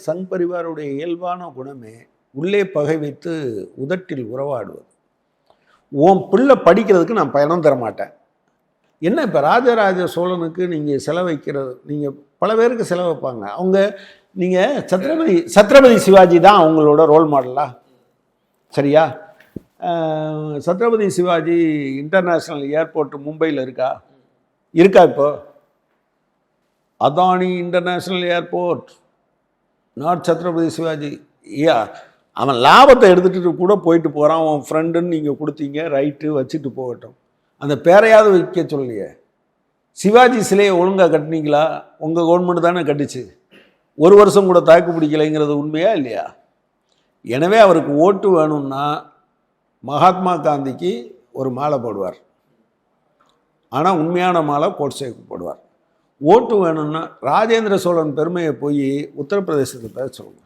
சங் பரிவாருடைய இயல்பான குணமே உள்ளே பகை வைத்து உதட்டில் உறவாடுவது. உன் பிள்ளை படிக்கிறதுக்கு நான் பணம் தர மாட்டேன். என்ன இப்போ ராஜராஜ சோழனுக்கு நீங்கள் செலவைக்கிறது, நீங்கள் பல பேருக்கு செலவு வைப்பாங்க. அவங்க நீங்கள் சத்ரபதி சிவாஜி தான் அவங்களோட ரோல் மாடலா? சரியா? சத்ரபதி சிவாஜி இன்டர்நேஷ்னல் ஏர்போர்ட் மும்பையில் இருக்கா? இப்போ Adani international airport, not Chhatrapati Shivaji. அவன் லாபத்தை எடுத்துகிட்டு கூட போயிட்டு போகிறான். உன் ஃப்ரெண்டுன்னு நீங்கள் கொடுத்தீங்க, ரைட்டு, வச்சுட்டு போகட்டும். அந்த பேரையாவது வைக்க சொல்லியே. சிவாஜி சிலையை ஒழுங்காக கட்டினீங்களா? உங்கள் கவர்மெண்ட் தானே கட்டுச்சு. ஒரு வருஷம் கூட தாக்கு பிடிக்கலைங்கிறது உண்மையா இல்லையா? எனவே அவருக்கு ஓட்டு வேணும்னா மகாத்மா காந்திக்கு ஒரு மாலை போடுவார், ஆனால் உண்மையான மாலை கோட்சேக்கு போடுவார். ஓட்டு வேணும்னா ராஜேந்திர சோழன் பெருமையை போய் உத்தரப்பிரதேசத்தில் பேச சொல்லுங்க.